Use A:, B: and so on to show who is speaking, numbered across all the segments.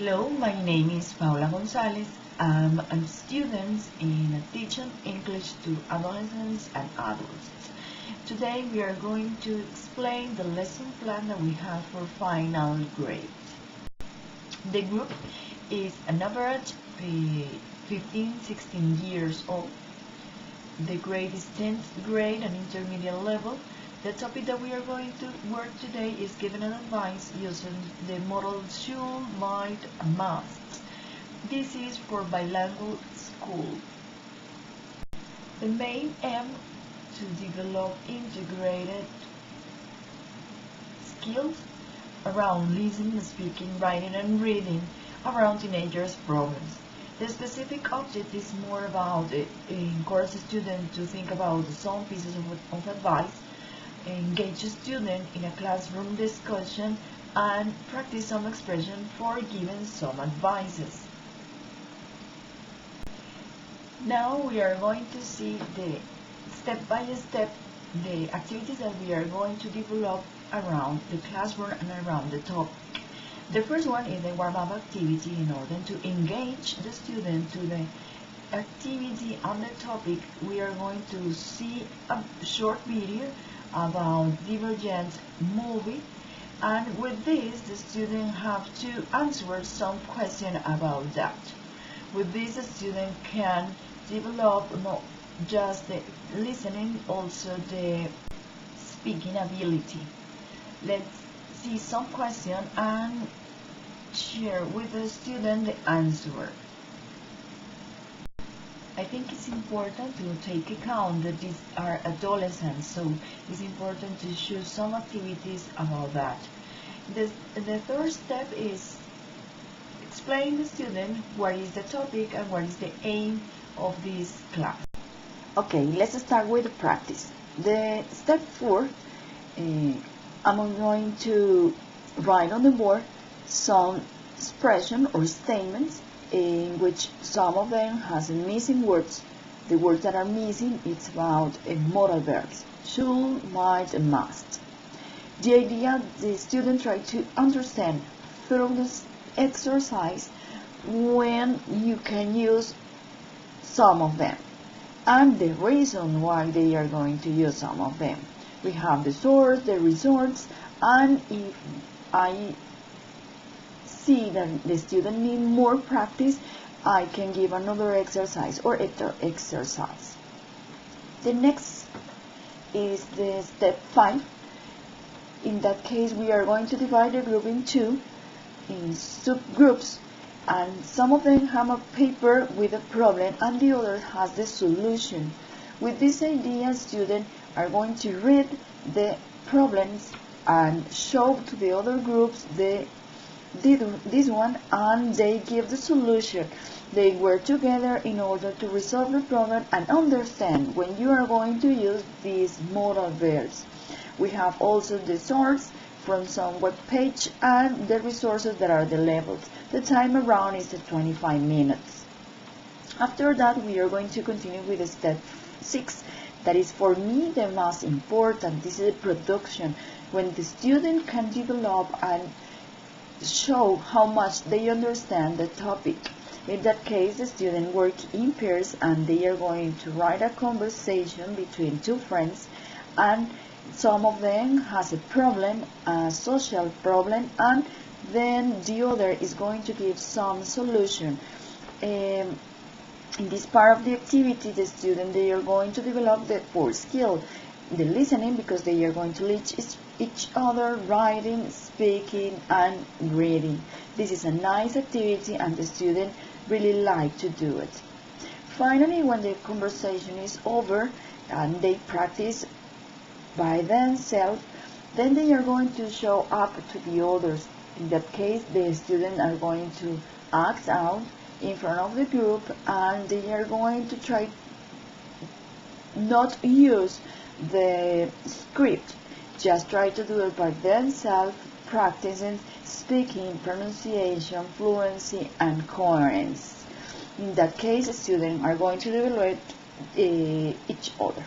A: Hello, my name is Paula Gonzalez. I'm a student in teaching English to adolescents and adults. Today we are going to explain the lesson plan that we have for final grade. The group is an average 15-16 years old. The grade is 10th grade and intermediate level. The topic that we are going to work today is giving an advice using the model should, might, and must. This is for bilingual school. The main aim to develop integrated skills around listening, speaking, writing, and reading around teenagers' problems. The specific object is more about encourage students to think about some pieces of advice, engage a student in a classroom discussion, and practice some expression for giving some advices. Now we are going to see the step by step the activities that we are going to develop around the classroom and around the topic. The first one is the warm-up activity. In order to engage the student to the activity on the topic, we are going to see a short video about Divergent movie, and with this the student have to answer some question about that. With this the student can develop not just the listening, also the speaking ability. Let's see some question and share with the student the answer. I think it's important to take account that these are adolescents, so it's important to choose some activities about that. The third step is explain to the student what is the topic and what is the aim of this class.
B: Okay, let's start with the practice. The step 4, I'm going to write on the board some expression or statements in which some of them has missing words. The words that are missing, it's about modal verbs, should, might, and must. The idea the student try to understand through this exercise when you can use some of them and the reason why they are going to use some of them. We have the source, the resource, and if I see that the student need more practice, I can give another exercise or exercise. The next is the step 5. In that case, we are going to divide the group in two, in subgroups, and some of them have a paper with a problem and the other has the solution. With this idea, students are going to read the problems and show to the other groups this one, and they give the solution. They work together in order to resolve the problem and understand when you are going to use these modal verbs. We have also the source from some web page and the resources that are the levels. The time around is 25 minutes. After that, we are going to continue with step 6. That is, for me, the most important. This is the production. When the student can develop and show how much they understand the topic. In that case, the students work in pairs and they are going to write a conversation between two friends, and some of them has a problem, a social problem, and then the other is going to give some solution. In this part of the activity, the student, they are going to develop the 4 skill. The listening, because they are going to teach each other, writing, speaking, and reading. This is a nice activity and the student really like to do it. Finally, when the conversation is over and they practice by themselves, then they are going to show up to the others. In that case, the students are going to act out in front of the group and they are going to try not use the script, just try to do it by themselves, practicing speaking, pronunciation, fluency, and coherence. In that case, students are going to develop each other.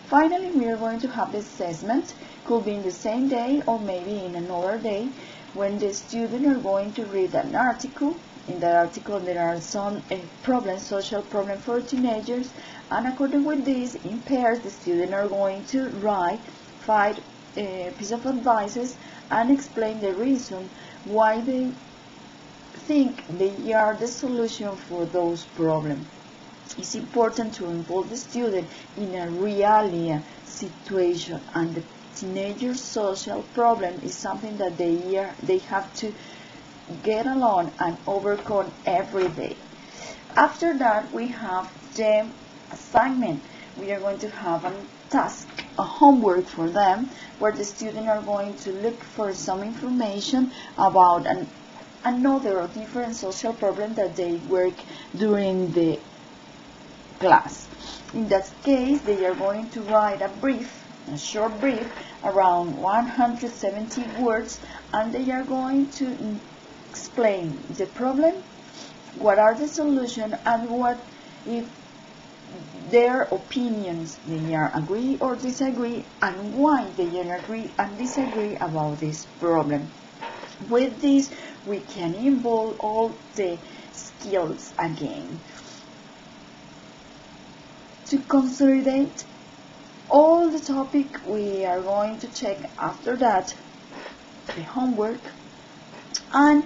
B: Finally, we are going to have the assessment. Could be in the same day or maybe in another day, when the students are going to read an article. In that article there are some problems, social problems for teenagers, and according with this, in pairs, the students are going to write 5 pieces of advices and explain the reason why they think they are the solution for those problems. It's important to involve the student in a real situation, and the teenager social problem is something that they have to get along and overcome every day. After that, we have the assignment. We are going to have a task, a homework for them, where the students are going to look for some information about another or different social problem that they work during the class. In that case, they are going to write a short brief, around 170 words, and they are going to explain the problem, what are the solutions, and what if their opinions, they are agree or disagree, and why they are agree and disagree about this problem. With this, we can involve all the skills again. To consolidate all the topic, we are going to check after that the homework, and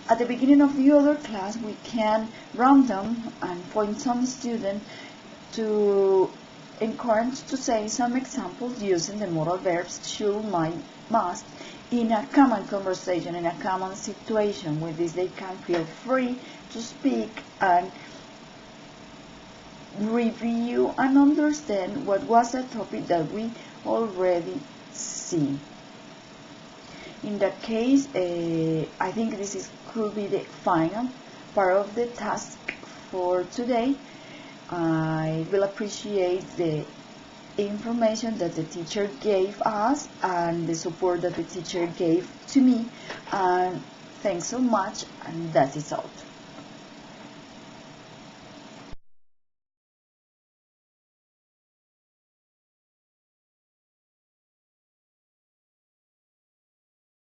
B: at the beginning of the other class we can random and point some student to encourage to say some examples using the modal verbs should, might, must in a common conversation, in a common situation. With this, they can feel free to speak and review and understand what was a topic that we already see. In that case, I think this could be the final part of the task for today. I will appreciate the information that the teacher gave us and the support that the teacher gave to me, and thanks so much, and that is all.